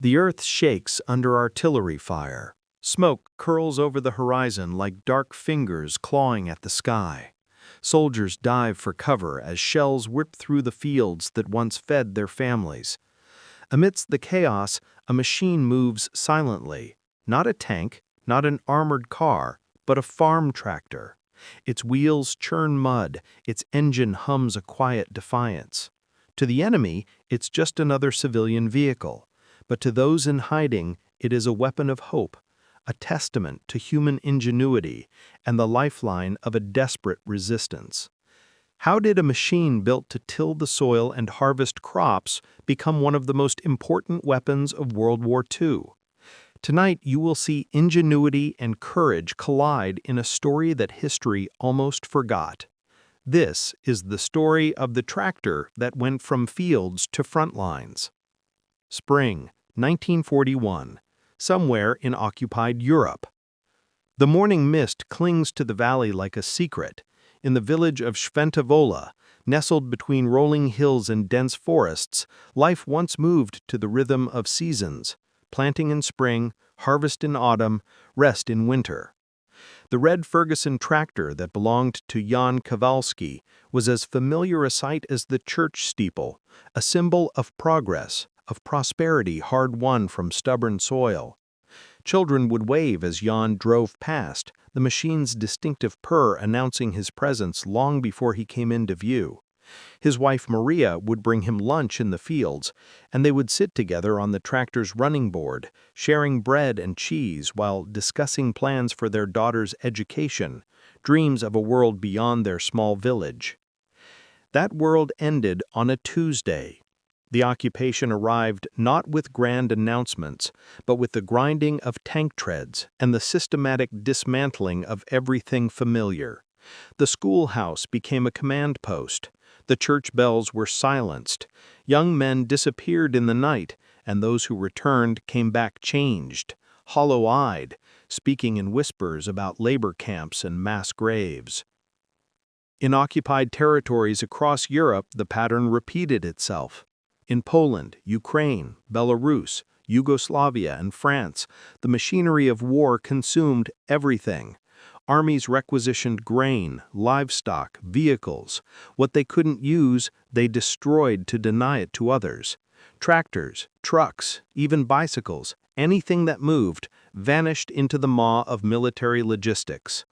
The earth shakes under artillery fire. Smoke curls over the horizon like dark fingers clawing at the sky. Soldiers dive for cover as shells whip through the fields that once fed their families. Amidst the chaos, a machine moves silently. Not a tank, not an armored car, but a farm tractor. Its wheels churn mud, its engine hums a quiet defiance. To the enemy, it's just another civilian vehicle. But to those in hiding, it is a weapon of hope, a testament to human ingenuity and the lifeline of a desperate resistance. How did a machine built to till the soil and harvest crops become one of the most important weapons of World War II? Tonight, you will see ingenuity and courage collide in a story that history almost forgot. This is the story of the tractor that went from fields to front lines. Spring, 1941, somewhere in occupied Europe. The morning mist clings to the valley like a secret. In the village of Sventavola, nestled between rolling hills and dense forests, life once moved to the rhythm of seasons: planting in spring, harvest in autumn, rest in winter. The red Ferguson tractor that belonged to Jan Kowalski was as familiar a sight as the church steeple, a symbol of progress, of prosperity hard-won from stubborn soil. Children would wave as Jan drove past, the machine's distinctive purr announcing his presence long before he came into view. His wife Maria would bring him lunch in the fields, and they would sit together on the tractor's running board, sharing bread and cheese while discussing plans for their daughter's education, dreams of a world beyond their small village. That world ended on a Tuesday. The occupation arrived not with grand announcements, but with the grinding of tank treads and the systematic dismantling of everything familiar. The schoolhouse became a command post. The church bells were silenced. Young men disappeared in the night, and those who returned came back changed, hollow-eyed, speaking in whispers about labor camps and mass graves. In occupied territories across Europe, the pattern repeated itself. In Poland, Ukraine, Belarus, Yugoslavia, and France, the machinery of war consumed everything. Armies requisitioned grain, livestock, vehicles. What they couldn't use, they destroyed to deny it to others. Tractors, trucks, even bicycles, anything that moved, vanished into the maw of military logistics.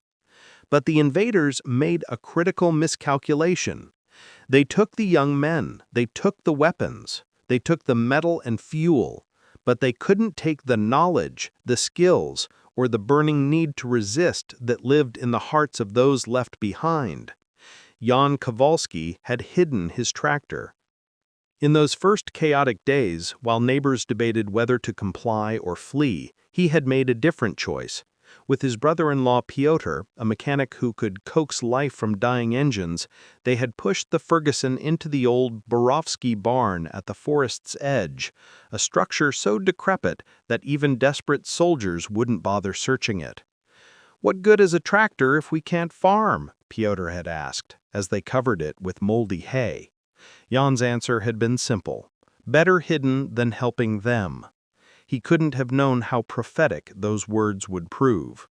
But the invaders made a critical miscalculation. They took the young men, they took the weapons, they took the metal and fuel, but they couldn't take the knowledge, the skills, or the burning need to resist that lived in the hearts of those left behind. Jan Kowalski had hidden his tractor. In those first chaotic days, while neighbors debated whether to comply or flee, he had made a different choice. With his brother-in-law Piotr, a mechanic who could coax life from dying engines, they had pushed the Ferguson into the old Borowski barn at the forest's edge, a structure so decrepit that even desperate soldiers wouldn't bother searching it. "What good is a tractor if we can't farm?" Piotr had asked, as they covered it with moldy hay. Jan's answer had been simple: better hidden than helping them. He couldn't have known how prophetic those words would prove.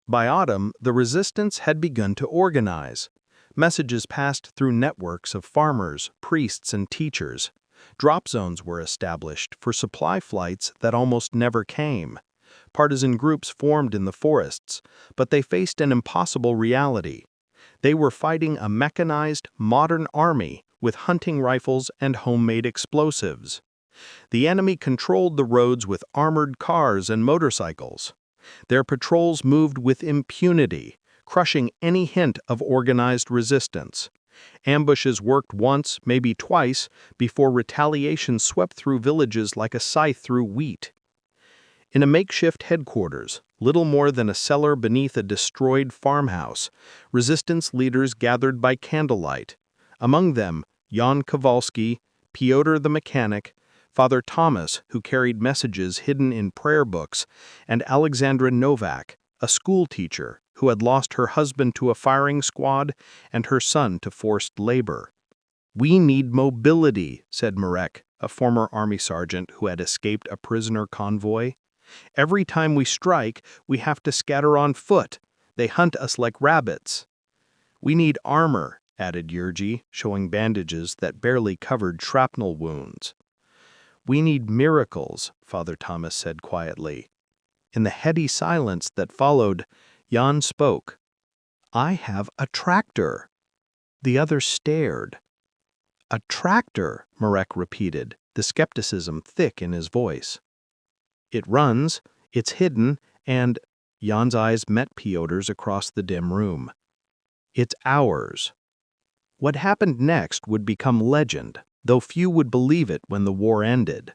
By autumn, the resistance had begun to organize. Messages passed through networks of farmers, priests, and teachers. Drop zones were established for supply flights that almost never came. Partisan groups formed in the forests, but they faced an impossible reality. They were fighting a mechanized, modern army with hunting rifles and homemade explosives. The enemy controlled the roads with armored cars and motorcycles. Their patrols moved with impunity, crushing any hint of organized resistance. Ambushes worked once, maybe twice, before retaliation swept through villages like a scythe through wheat. In a makeshift headquarters, little more than a cellar beneath a destroyed farmhouse, resistance leaders gathered by candlelight. Among them, Jan Kowalski, Piotr the mechanic, Father Thomas, who carried messages hidden in prayer books, and Alexandra Novak, a school teacher who had lost her husband to a firing squad and her son to forced labor. "We need mobility," said Marek, a former army sergeant who had escaped a prisoner convoy. "Every time we strike, we have to scatter on foot. They hunt us like rabbits." "We need armor," added Yurgi, showing bandages that barely covered shrapnel wounds. "We need miracles," Father Thomas said quietly. In the heady silence that followed, Jan spoke. "I have a tractor." The other stared. "A tractor," Marek repeated, the skepticism thick in his voice. "It runs, it's hidden, and—" Jan's eyes met Piotr's across the dim room. "It's ours." What happened next would become legend, though few would believe it when the war ended.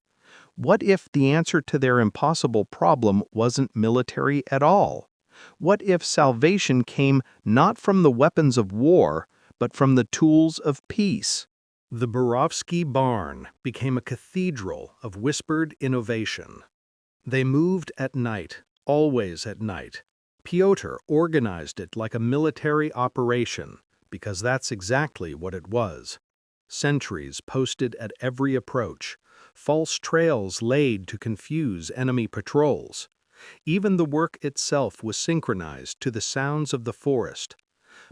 What if the answer to their impossible problem wasn't military at all? What if salvation came not from the weapons of war, but from the tools of peace? The Borovsky barn became a cathedral of whispered innovation. They moved at night, always at night. Piotr organized it like a military operation, because that's exactly what it was. Sentries posted at every approach, false trails laid to confuse enemy patrols. Even the work itself was synchronized to the sounds of the forest.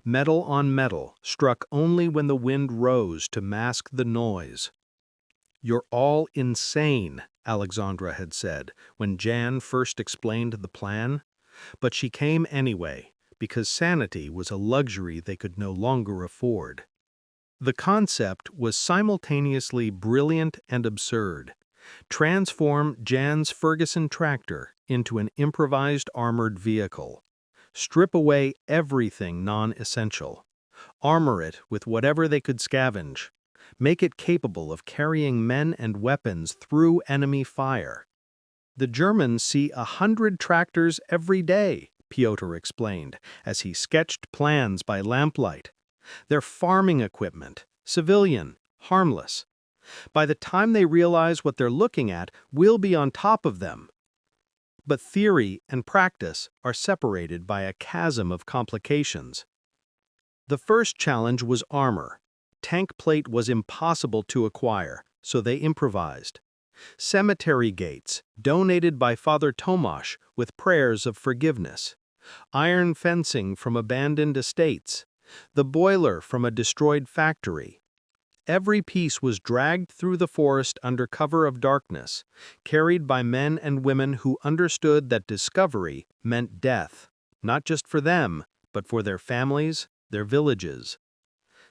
Metal on metal, struck only when the wind rose to mask the noise. "You're all insane," Alexandra had said when Jan first explained the plan. But she came anyway, because sanity was a luxury they could no longer afford. The concept was simultaneously brilliant and absurd. Transform Jan's Ferguson tractor into an improvised armored vehicle. Strip away everything non-essential. Armor it with whatever they could scavenge. Make it capable of carrying men and weapons through enemy fire. "The Germans see 100 tractors every day," Piotr explained, as he sketched plans by lamplight. "They're farming equipment, civilian, harmless. By the time they realize what they're looking at, we'll be on top of them." But theory and practice are separated by a chasm of complications. The first challenge was armor. Tank plate was impossible to acquire, so they improvised. Cemetery gates, donated by Father Tomasz with prayers of forgiveness. Iron fencing from abandoned estates. The boiler from a destroyed factory. Every piece was dragged through the forest under cover of darkness, carried by men and women who understood that discovery meant death, not just for them, but for their families, their villages.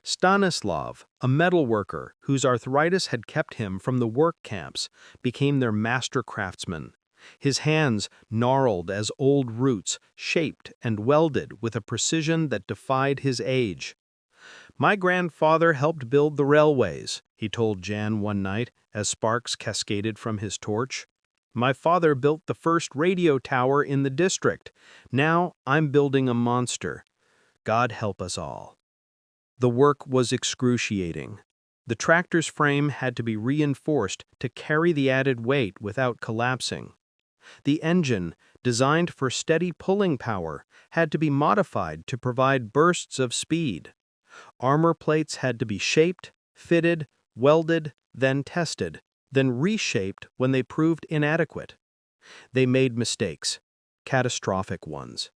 Stanislav, a metalworker whose arthritis had kept him from the work camps, became their master craftsman. His hands, gnarled as old roots, shaped and welded with a precision that defied his age. "My grandfather helped build the railways," he told Jan one night as sparks cascaded from his torch. "My father built the first radio tower in the district. Now I'm building a monster. God help us all." The work was excruciating. The tractor's frame had to be reinforced to carry the added weight without collapsing. The engine, designed for steady pulling power, had to be modified to provide bursts of speed. Armor plates had to be shaped, fitted, welded, then tested, then reshaped when they proved inadequate. They made mistakes, catastrophic ones.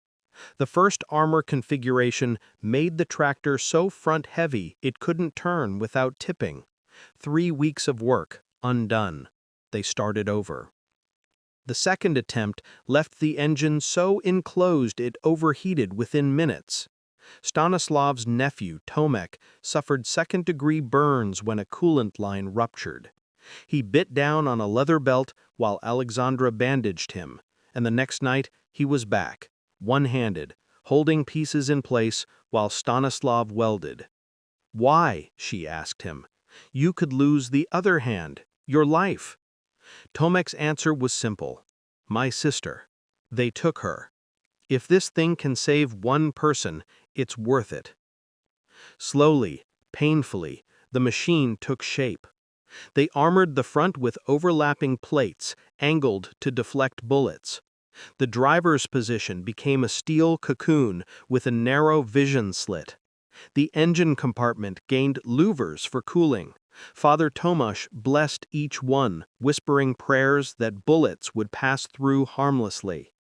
The first armor configuration made the tractor so front-heavy it couldn't turn without tipping. 3 weeks of work, undone. They started over. The second attempt left the engine so enclosed it overheated within minutes. Stanislav's nephew, Tomek, suffered second-degree burns when a coolant line ruptured. He bit down on a leather belt while Alexandra bandaged him, and the next night he was back, one-handed, holding pieces in place while Stanislav welded. "Why?" she asked him. "You could lose the other hand, your life." Tomek's answer was simple. "My sister. They took her. If this thing can save one person, it's worth it." Slowly, painfully, the machine took shape. They armored the front with overlapping plates, angled to deflect bullets. The driver's position became a steel cocoon with a narrow vision slit. The engine compartment gained louvers for cooling, Father Tomasz blessed each one, whispering prayers that bullets would pass through harmlessly.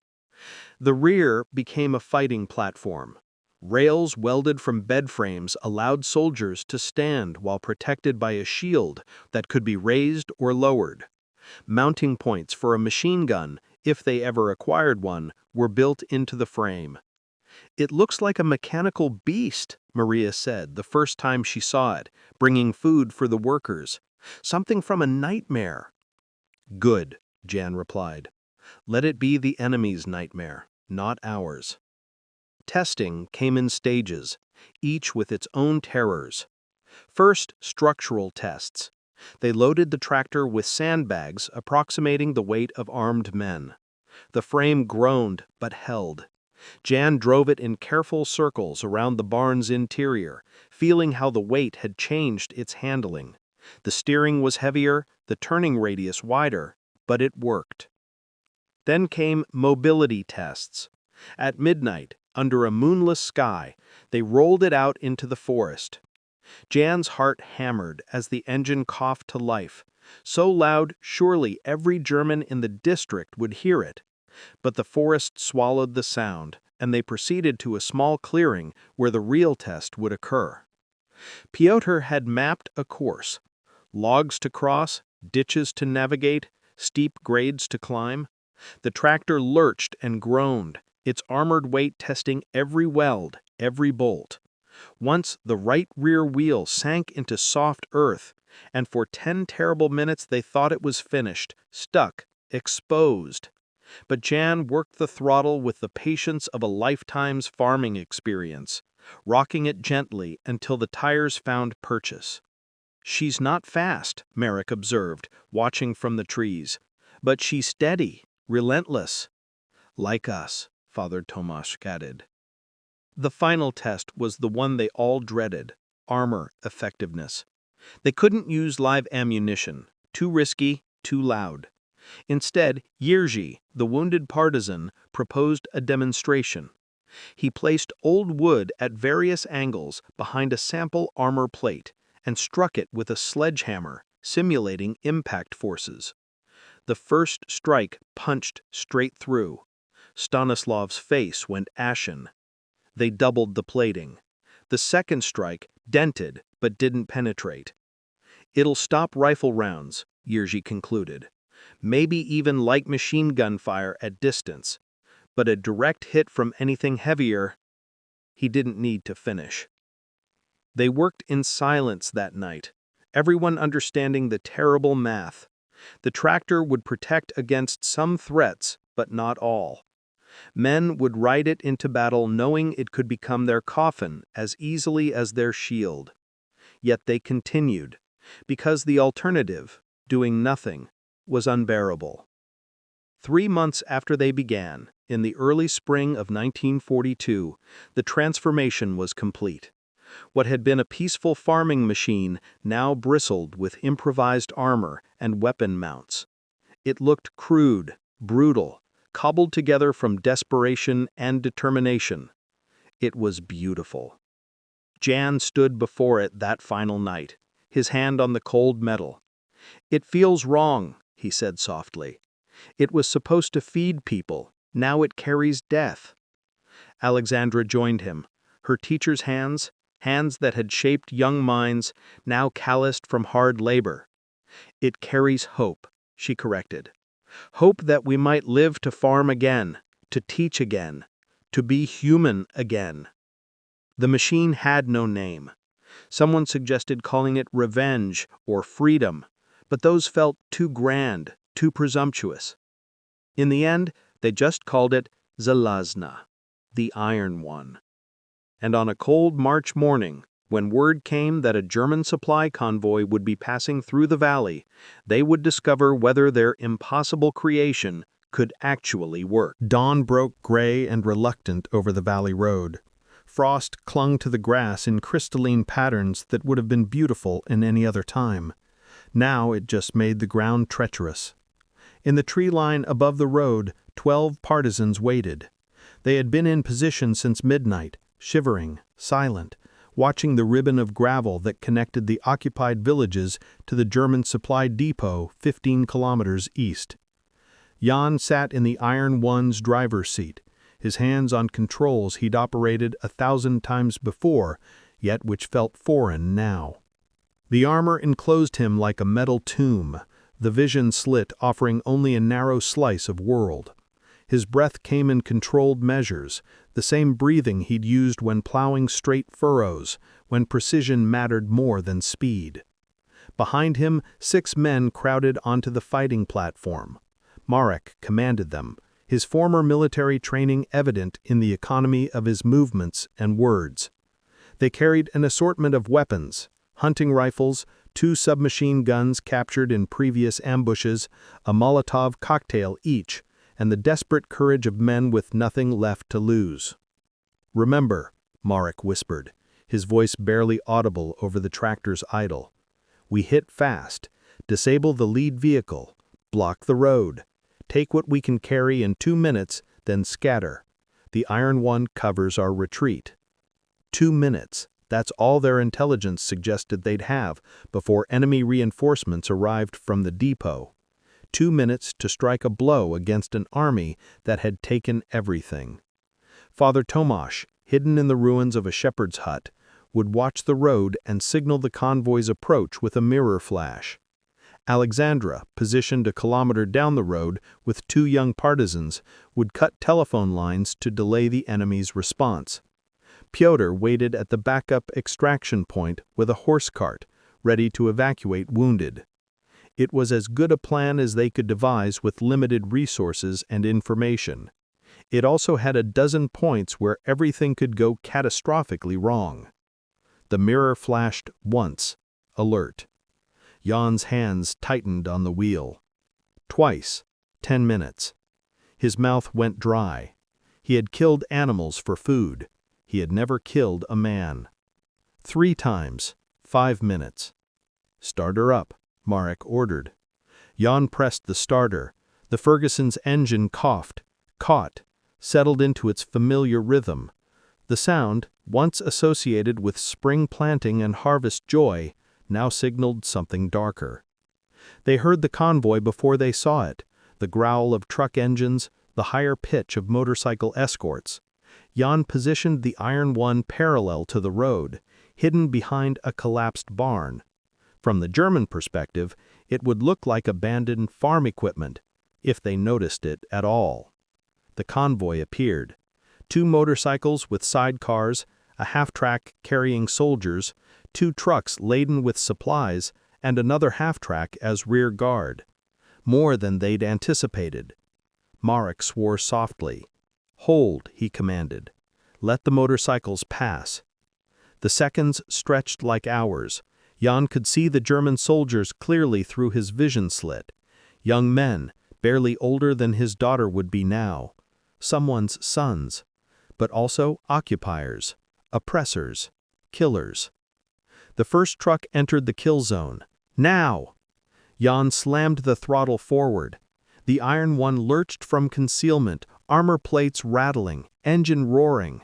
The rear became a fighting platform. Rails welded from bed frames allowed soldiers to stand while protected by a shield that could be raised or lowered. Mounting points for a machine gun, if they ever acquired one, were built into the frame. "It looks like a mechanical beast," Maria said the first time she saw it, bringing food for the workers. "Something from a nightmare." "Good," Jan replied. "Let it be the enemy's nightmare, not ours." Testing came in stages, each with its own terrors. First, structural tests. They loaded the tractor with sandbags approximating the weight of armed men. The frame groaned but held. Jan drove it in careful circles around the barn's interior, feeling how the weight had changed its handling. The steering was heavier, the turning radius wider, but it worked. Then came mobility tests. At midnight, under a moonless sky, they rolled it out into the forest. Jan's heart hammered as the engine coughed to life, so loud surely every German in the district would hear it. But the forest swallowed the sound, and they proceeded to a small clearing where the real test would occur. Piotr had mapped a course: logs to cross, ditches to navigate, steep grades to climb. The tractor lurched and groaned, its armored weight testing every weld, every bolt. Once the right rear wheel sank into soft earth, and for 10 terrible minutes they thought it was finished, stuck, exposed. But Jan worked the throttle with the patience of a lifetime's farming experience, rocking it gently until the tires found purchase. "She's not fast," Merrick observed, watching from the trees, "but she's steady, relentless." "Like us," Father Tomasz added. The final test was the one they all dreaded: armor effectiveness. They couldn't use live ammunition, too risky, too loud. Instead, Jerzy, the wounded partisan, proposed a demonstration. He placed old wood at various angles behind a sample armor plate and struck it with a sledgehammer, simulating impact forces. The first strike punched straight through. Stanislav's face went ashen. They doubled the plating. The second strike dented but didn't penetrate. "It'll stop rifle rounds," Jerzy concluded. "Maybe even light machine gun fire at distance. But a direct hit from anything heavier—" He didn't need to finish. They worked in silence that night, everyone understanding the terrible math. The tractor would protect against some threats, but not all. Men would ride it into battle knowing it could become their coffin as easily as their shield. Yet they continued, because the alternative, doing nothing, was unbearable. 3 months after they began, in the early spring of 1942, the transformation was complete. What had been a peaceful farming machine now bristled with improvised armor and weapon mounts. It looked crude, brutal, cobbled together from desperation and determination. It was beautiful. Jan stood before it that final night, his hand on the cold metal. "It feels wrong," he said softly. "It was supposed to feed people. Now it carries death." Alexandra joined him, her teacher's hands that had shaped young minds, now calloused from hard labor. "It carries hope," she corrected. "Hope that we might live to farm again, to teach again, to be human again." The machine had no name. Someone suggested calling it revenge or freedom, but those felt too grand, too presumptuous. In the end, they just called it Żelazna, the Iron One. And on a cold March morning, when word came that a German supply convoy would be passing through the valley, they would discover whether their impossible creation could actually work. Dawn broke gray and reluctant over the valley road. Frost clung to the grass in crystalline patterns that would have been beautiful in any other time. Now it just made the ground treacherous. In the tree line above the road, 12 partisans waited. They had been in position since midnight, shivering, silent, watching the ribbon of gravel that connected the occupied villages to the German supply depot 15 kilometers east. Jan sat in the Iron One's driver's seat, his hands on controls he'd operated 1,000 times before, yet which felt foreign now. The armor enclosed him like a metal tomb, the vision slit offering only a narrow slice of world. His breath came in controlled measures, the same breathing he'd used when plowing straight furrows, when precision mattered more than speed. Behind him, 6 men crowded onto the fighting platform. Marek commanded them, his former military training evident in the economy of his movements and words. They carried an assortment of weapons, hunting rifles, 2 submachine guns captured in previous ambushes, a Molotov cocktail each, and the desperate courage of men with nothing left to lose. "Remember," Marek whispered, his voice barely audible over the tractor's idle. "We hit fast, disable the lead vehicle, block the road, take what we can carry in 2 minutes, then scatter. The Iron One covers our retreat." 2 minutes. That's all their intelligence suggested they'd have before enemy reinforcements arrived from the depot. 2 minutes to strike a blow against an army that had taken everything. Father Tomasz, hidden in the ruins of a shepherd's hut, would watch the road and signal the convoy's approach with a mirror flash. Alexandra, positioned a kilometer down the road with 2 young partisans, would cut telephone lines to delay the enemy's response. Pyotr waited at the backup extraction point with a horse cart, ready to evacuate wounded. It was as good a plan as they could devise with limited resources and information. It also had a dozen points where everything could go catastrophically wrong. The mirror flashed once, alert. Jan's hands tightened on the wheel. Twice, 10 minutes. His mouth went dry. He had killed animals for food. He had never killed a man. 3 times, 5 minutes. "Start her up," Marek ordered. Jan pressed the starter. The Ferguson's engine coughed, caught, settled into its familiar rhythm. The sound, once associated with spring planting and harvest joy, now signaled something darker. They heard the convoy before they saw it, the growl of truck engines, the higher pitch of motorcycle escorts. Jan positioned the Iron One parallel to the road, hidden behind a collapsed barn. From the German perspective, it would look like abandoned farm equipment, if they noticed it at all. The convoy appeared. 2 motorcycles with sidecars, a half-track carrying soldiers, 2 trucks laden with supplies, and another half-track as rear guard. More than they'd anticipated. Marek swore softly. "Hold," he commanded. "Let the motorcycles pass." The seconds stretched like hours. Jan could see the German soldiers clearly through his vision slit. Young men, barely older than his daughter would be now. Someone's sons. But also occupiers, oppressors, killers. The first truck entered the kill zone. "Now!" Jan slammed the throttle forward. The Iron One lurched from concealment, armor plates rattling, engine roaring.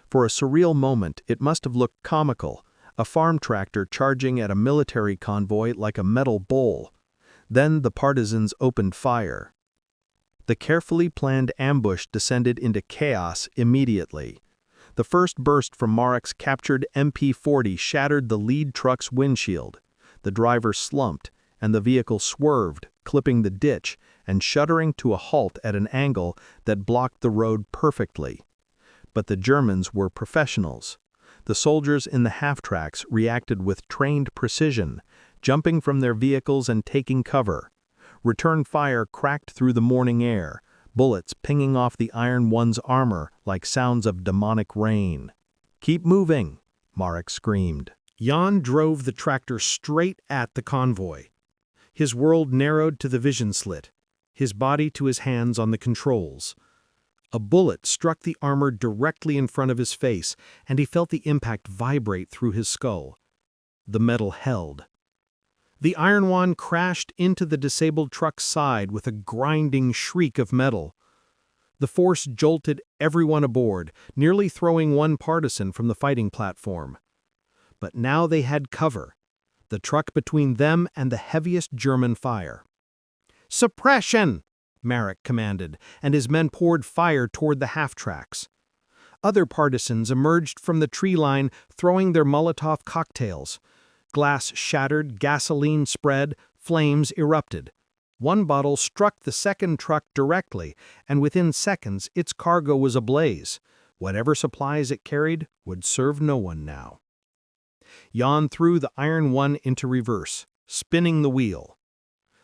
For a surreal moment, it must have looked comical, a farm tractor charging at a military convoy like a metal bull. Then the partisans opened fire. The carefully planned ambush descended into chaos immediately. The first burst from Marek's captured MP-40 shattered the lead truck's windshield. The driver slumped, and the vehicle swerved, clipping the ditch and shuddering to a halt at an angle that blocked the road perfectly. But the Germans were professionals. The soldiers in the half-tracks reacted with trained precision, jumping from their vehicles and taking cover. Return fire cracked through the morning air, bullets pinging off the Iron One's armor like sounds of demonic rain. "Keep moving," Marek screamed. Jan drove the tractor straight at the convoy. His world narrowed to the vision slit, his body to his hands on the controls. A bullet struck the armor directly in front of his face, and he felt the impact vibrate through his skull. The metal held. The Iron One crashed into the disabled truck's side with a grinding shriek of metal. The force jolted everyone aboard, nearly throwing one partisan from the fighting platform. But now they had cover, the truck between them and the heaviest German fire. "Suppression!" Marek commanded, and his men poured fire toward the half-tracks. Other partisans emerged from the tree line, throwing their Molotov cocktails. Glass shattered, gasoline spread, flames erupted. One bottle struck the second truck directly, and within seconds its cargo was ablaze. Whatever supplies it carried would serve no one now. Jan threw the iron one into reverse, spinning the wheel.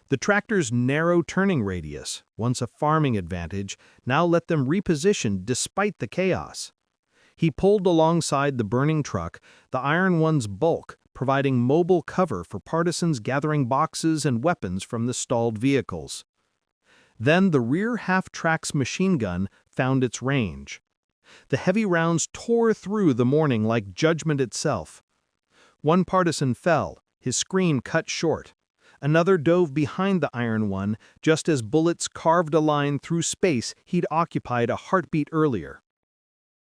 The tractor's narrow turning radius, once a farming advantage, now let them reposition despite the chaos. He pulled alongside the burning truck, the iron one's bulk, providing mobile cover for partisans gathering boxes and weapons from the stalled vehicles. Then the rear half-track's machine gun found its range. The heavy rounds tore through the morning like judgment itself. One partisan fell, his scream cut short. Another dove behind the iron one, just as bullets carved a line through space he'd occupied a heartbeat earlier.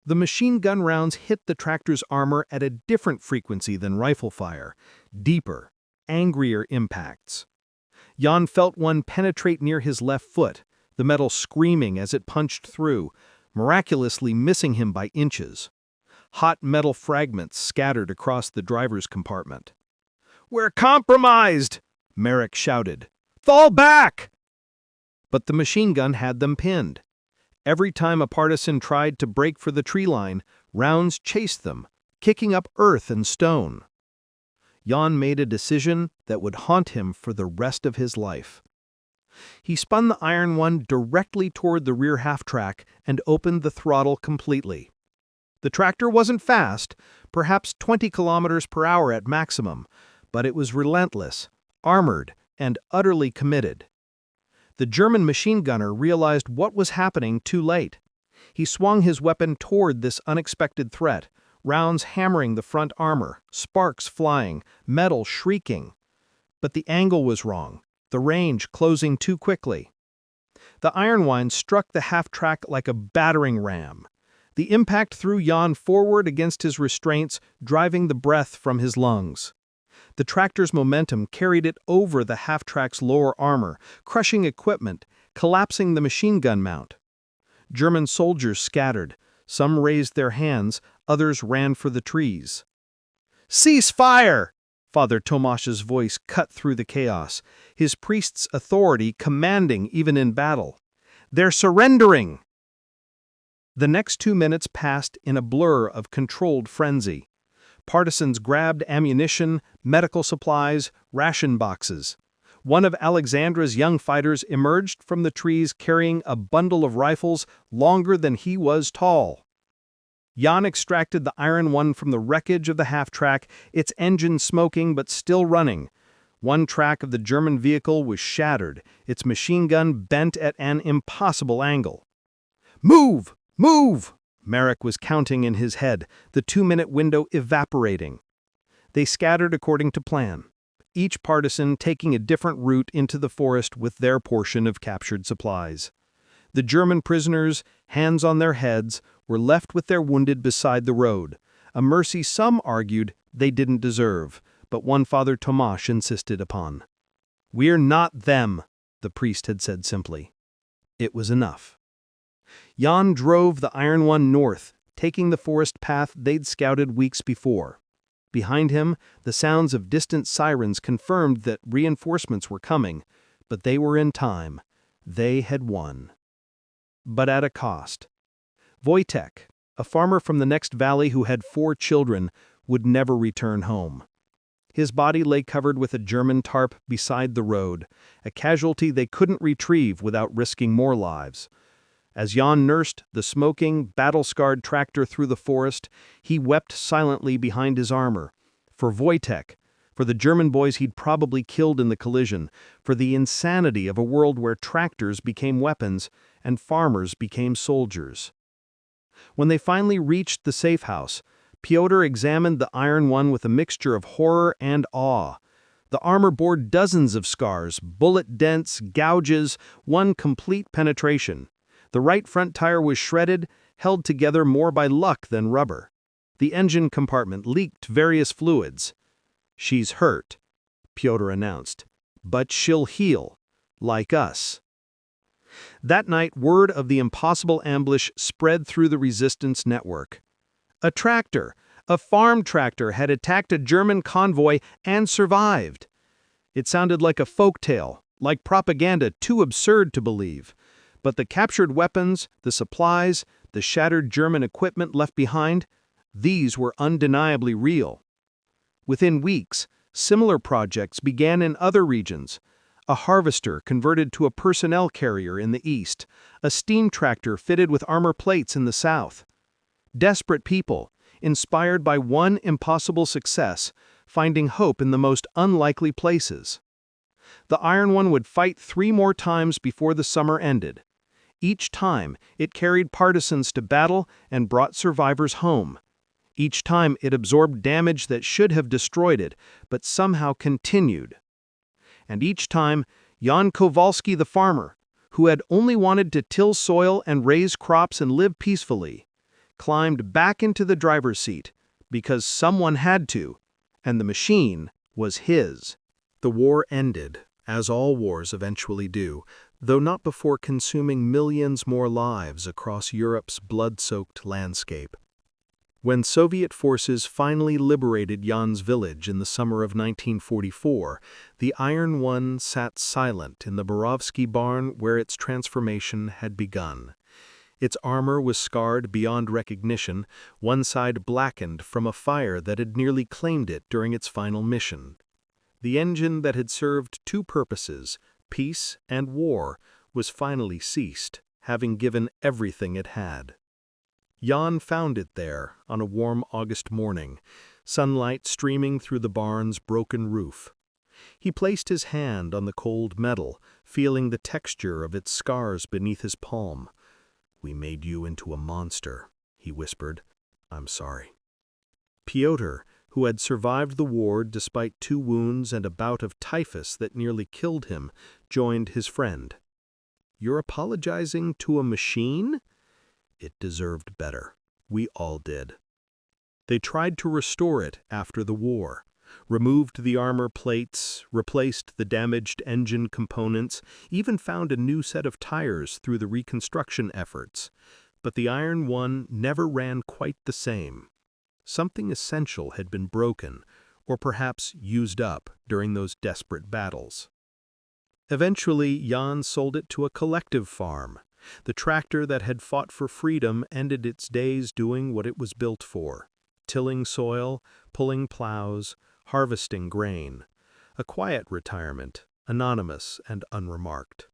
The machine gun rounds hit the tractor's armor at a different frequency than rifle fire, deeper, angrier impacts. Jan felt one penetrate near his left foot, the metal screaming as it punched through, miraculously missing him by inches. Hot metal fragments scattered across the driver's compartment. "We're compromised!" Marek shouted. "Fall back!" But the machine gun had them pinned. Every time a partisan tried to break for the tree line, rounds chased them, kicking up earth and stone. Jan made a decision that would haunt him for the rest of his life. He spun the iron one directly toward the rear half-track and opened the throttle completely. The tractor wasn't fast, perhaps 20 kilometers per hour at maximum, but it was relentless, armored, and utterly committed. The German machine gunner realized what was happening too late. He swung his weapon toward this unexpected threat, rounds hammering the front armor, sparks flying, metal shrieking. But the angle was wrong, the range closing too quickly. The iron one struck the half-track like a battering ram. The impact threw Jan forward against his restraints, driving the breath from his lungs. The tractor's momentum carried it over the half-track's lower armor, crushing equipment, collapsing the machine gun mount. German soldiers scattered. Some raised their hands, others ran for the trees. "Cease fire!" Father Tomáš's voice cut through the chaos, his priest's authority commanding even in battle. "They're surrendering!" The next 2 minutes passed in a blur of controlled frenzy. Partisans grabbed ammunition, medical supplies, ration boxes. One of Alexandra's young fighters emerged from the trees carrying a bundle of rifles longer than he was tall. Jan extracted the iron one from the wreckage of the half-track, its engine smoking but still running. One track of the German vehicle was shattered, its machine gun bent at an impossible angle. "Move! Move!" Marek was counting in his head, the 2-minute window evaporating. They scattered according to plan, each partisan taking a different route into the forest with their portion of captured supplies. The German prisoners, hands on their heads, were left with their wounded beside the road, a mercy some argued they didn't deserve, but one Father Tomáš insisted upon. "We're not them," the priest had said simply. It was enough. Jan drove the iron one north, taking the forest path they'd scouted weeks before. Behind him, the sounds of distant sirens confirmed that reinforcements were coming, but they were in time. They had won. But at a cost. Wojtek, a farmer from the next valley who had 4 children, would never return home. His body lay covered with a German tarp beside the road, a casualty they couldn't retrieve without risking more lives. As Jan nursed the smoking, battle-scarred tractor through the forest, he wept silently behind his armor. For Wojtek, for the German boys he'd probably killed in the collision, for the insanity of a world where tractors became weapons and farmers became soldiers. When they finally reached the safe house, Pyotr examined the iron one with a mixture of horror and awe. The armor bore dozens of scars, bullet dents, gouges, one complete penetration. The right front tire was shredded, held together more by luck than rubber. The engine compartment leaked various fluids. "She's hurt," Pyotr announced, "but she'll heal, like us." That night, word of the impossible ambush spread through the resistance network. A farm tractor, had attacked a German convoy and survived. It sounded like a folktale, like propaganda too absurd to believe. But the captured weapons, the supplies, the shattered German equipment left behind, these were undeniably real. Within weeks, similar projects began in other regions. A harvester converted to a personnel carrier in the east, a steam tractor fitted with armor plates in the south. Desperate people, inspired by one impossible success, finding hope in the most unlikely places. The Iron One would fight 3 more times before the summer ended. Each time, it carried partisans to battle and brought survivors home. Each time, it absorbed damage that should have destroyed it, but somehow continued. And each time, Jan Kowalski the farmer, who had only wanted to till soil and raise crops and live peacefully, climbed back into the driver's seat because someone had to, and the machine was his. The war ended, as all wars eventually do, though not before consuming millions more lives across Europe's blood-soaked landscape. When Soviet forces finally liberated Jan's village in the summer of 1944, the Iron One sat silent in the Borovsky barn where its transformation had begun. Its armor was scarred beyond recognition, one side blackened from a fire that had nearly claimed it during its final mission. The engine that had served 2 purposes, peace and war, was finally ceased, having given everything it had. Jan found it there on a warm August morning, sunlight streaming through the barn's broken roof. He placed his hand on the cold metal, feeling the texture of its scars beneath his palm. "We made you into a monster," he whispered. "I'm sorry." Pyotr, who had survived the war despite 2 wounds and a bout of typhus that nearly killed him, joined his friend. "You're apologizing to a machine?" "It deserved better. We all did." They tried to restore it after the war, removed the armor plates, replaced the damaged engine components, even found a new set of tires through the reconstruction efforts. But the Iron One never ran quite the same. Something essential had been broken, or perhaps used up during those desperate battles. Eventually, Jan sold it to a collective farm. The tractor that had fought for freedom ended its days doing what it was built for: tilling soil, pulling plows, harvesting grain. A quiet retirement, anonymous and unremarked.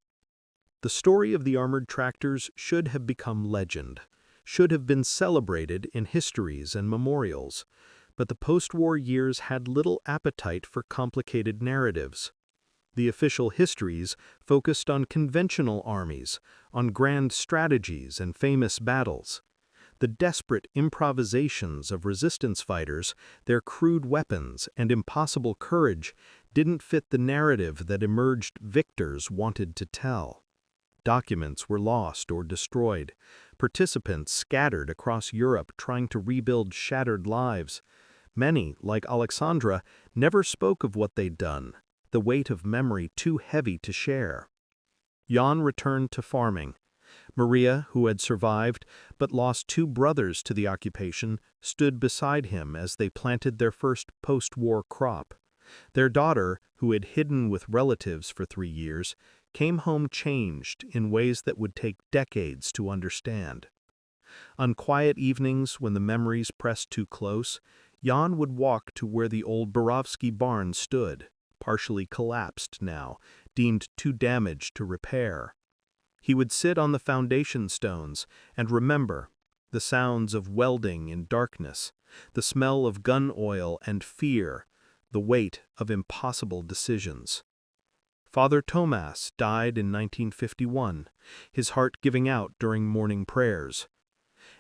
The story of the armored tractors should have become legend, should have been celebrated in histories and memorials, but the post-war years had little appetite for complicated narratives. The official histories focused on conventional armies, on grand strategies and famous battles. The desperate improvisations of resistance fighters, their crude weapons and impossible courage, didn't fit the narrative that emerged victors wanted to tell. Documents were lost or destroyed, participants scattered across Europe trying to rebuild shattered lives. Many, like Alexandra, never spoke of what they'd done, the weight of memory too heavy to share. Jan returned to farming. Maria, who had survived but lost 2 brothers to the occupation, stood beside him as they planted their first post-war crop. Their daughter, who had hidden with relatives for 3 years, came home changed in ways that would take decades to understand. On quiet evenings when the memories pressed too close, Jan would walk to where the old Borovsky barn stood, partially collapsed now, deemed too damaged to repair. He would sit on the foundation stones and remember the sounds of welding in darkness, the smell of gun oil and fear, the weight of impossible decisions. Father Tomas died in 1951, his heart giving out during morning prayers.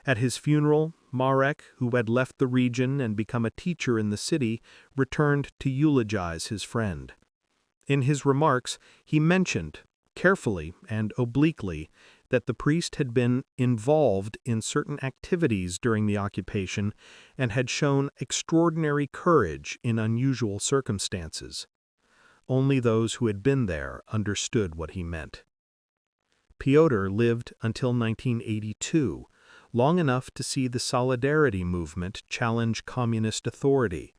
At his funeral, Marek, who had left the region and become a teacher in the city, returned to eulogize his friend. In his remarks, he mentioned, carefully and obliquely, that the priest had been involved in certain activities during the occupation and had shown extraordinary courage in unusual circumstances. Only those who had been there understood what he meant. Piotr lived until 1982, long enough to see the Solidarity movement challenge communist authority.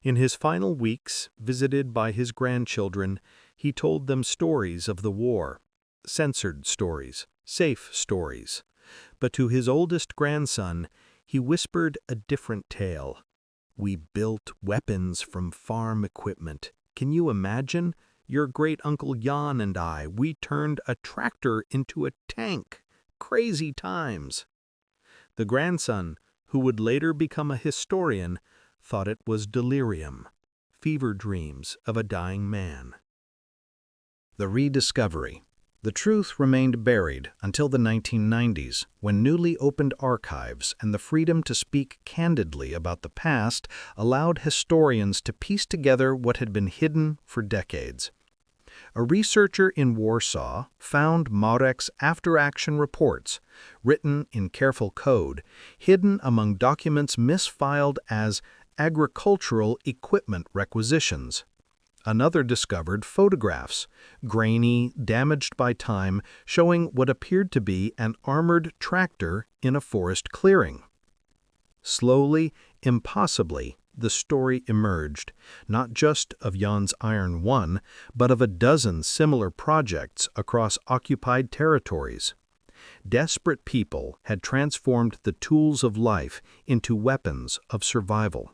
In his final weeks, visited by his grandchildren, he told them stories of the war, censored stories, safe stories. But to his oldest grandson, he whispered a different tale. "We built weapons from farm equipment. Can you imagine? Your great-uncle Jan and I, we turned a tractor into a tank. Crazy times." The grandson, who would later become a historian, thought it was delirium, fever dreams of a dying man. The rediscovery. The truth remained buried until the 1990s, when newly opened archives and the freedom to speak candidly about the past allowed historians to piece together what had been hidden for decades. A researcher in Warsaw found Marek's after-action reports, written in careful code, hidden among documents misfiled as agricultural equipment requisitions. Another discovered photographs, grainy, damaged by time, showing what appeared to be an armored tractor in a forest clearing. Slowly, impossibly, the story emerged, not just of Jan's Iron One, but of a dozen similar projects across occupied territories. Desperate people had transformed the tools of life into weapons of survival.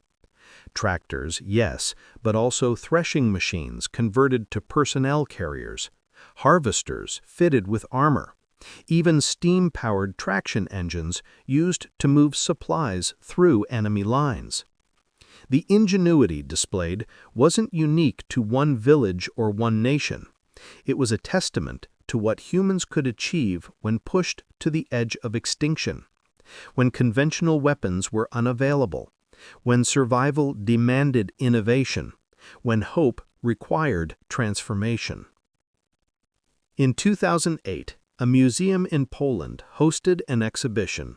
Tractors, yes, but also threshing machines converted to personnel carriers, harvesters fitted with armor, even steam-powered traction engines used to move supplies through enemy lines. The ingenuity displayed wasn't unique to one village or one nation. It was a testament to what humans could achieve when pushed to the edge of extinction, when conventional weapons were unavailable, when survival demanded innovation, when hope required transformation. In 2008, a museum in Poland hosted an exhibition,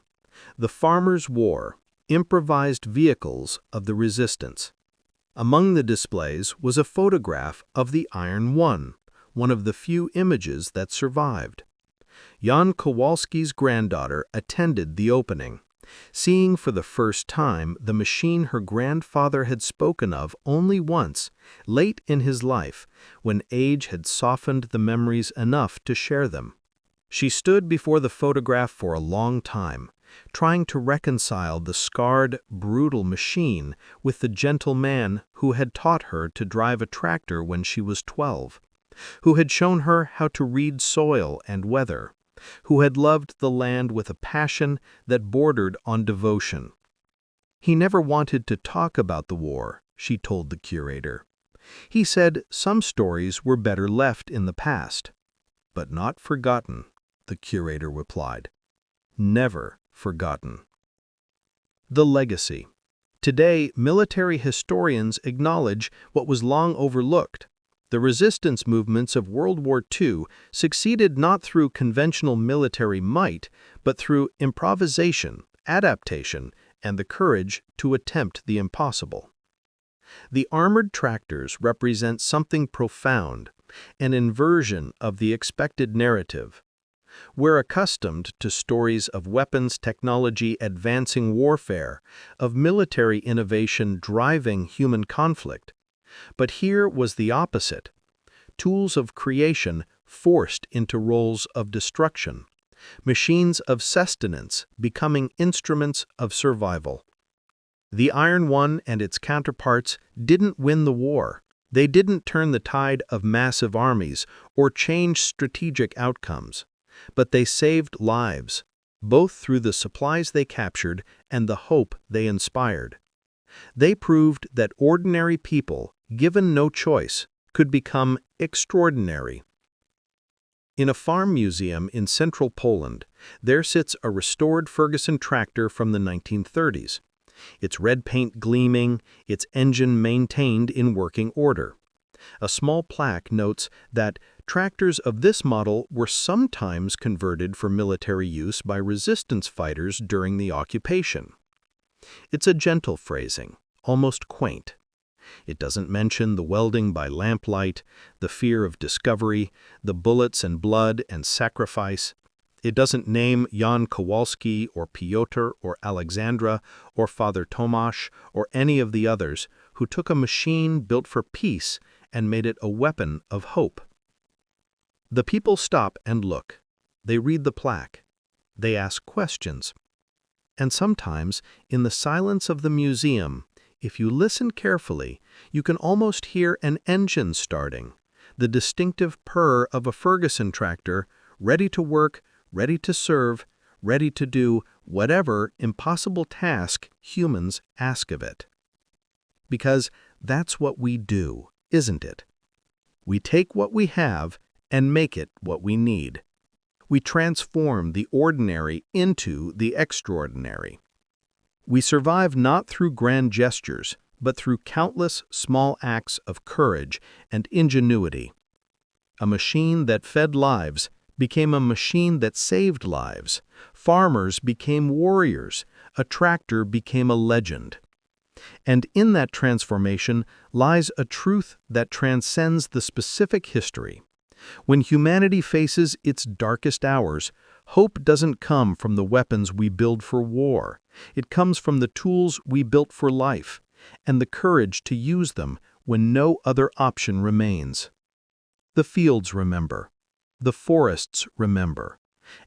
The Farmer's War: Improvised Vehicles of the Resistance. Among the displays was a photograph of the Iron One of the few images that survived. Jan Kowalski's granddaughter attended the opening, seeing for the first time the machine her grandfather had spoken of only once, late in his life, when age had softened the memories enough to share them. She stood before the photograph for a long time, trying to reconcile the scarred, brutal machine with the gentle man who had taught her to drive a tractor when she was 12, who had shown her how to read soil and weather, who had loved the land with a passion that bordered on devotion. He never wanted to talk about the war, she told the curator. He said some stories were better left in the past. But not forgotten, the curator replied. Never forgotten. The legacy. Today, military historians acknowledge what was long overlooked. The resistance movements of World War II succeeded not through conventional military might, but through improvisation, adaptation, and the courage to attempt the impossible. The armored tractors represent something profound, an inversion of the expected narrative. We're accustomed to stories of weapons technology advancing warfare, of military innovation driving human conflict. But here was the opposite. Tools of creation forced into roles of destruction, machines of sustenance becoming instruments of survival. The Iron One and its counterparts didn't win the war. They didn't turn the tide of massive armies or change strategic outcomes. But they saved lives, both through the supplies they captured and the hope they inspired. They proved that ordinary people, given no choice, could become extraordinary. In a farm museum in central Poland, there sits a restored Ferguson tractor from the 1930s, its red paint gleaming, its engine maintained in working order. A small plaque notes that Tractors of this model were sometimes converted for military use by resistance fighters during the occupation. It's a gentle phrasing, almost quaint. It doesn't mention the welding by lamplight, the fear of discovery, the bullets and blood and sacrifice. It doesn't name Jan Kowalski or Piotr or Alexandra or Father Tomasz or any of the others who took a machine built for peace and made it a weapon of hope. The people stop and look. They read the plaque. They ask questions. And sometimes, in the silence of the museum, if you listen carefully, you can almost hear an engine starting, the distinctive purr of a Ferguson tractor, ready to work, ready to serve, ready to do whatever impossible task humans ask of it. Because that's what we do, isn't it? We take what we have and make it what we need. We transform the ordinary into the extraordinary. We survive not through grand gestures, but through countless small acts of courage and ingenuity. A machine that fed lives became a machine that saved lives. Farmers became warriors. A tractor became a legend. And in that transformation lies a truth that transcends the specific history. When humanity faces its darkest hours, hope doesn't come from the weapons we build for war. It comes from the tools we built for life, and the courage to use them when no other option remains. The fields remember. The forests remember.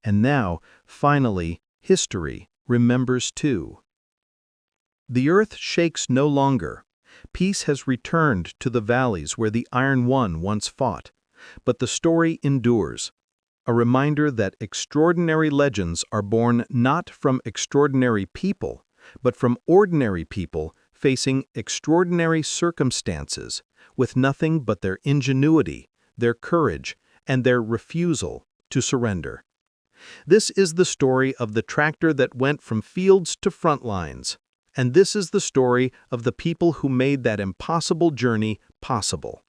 And now, finally, history remembers too. The earth shakes no longer. Peace has returned to the valleys where the Iron One once fought. But the story endures, a reminder that extraordinary legends are born not from extraordinary people, but from ordinary people facing extraordinary circumstances, with nothing but their ingenuity, their courage, and their refusal to surrender. This is the story of the tractor that went from fields to front lines, and this is the story of the people who made that impossible journey possible.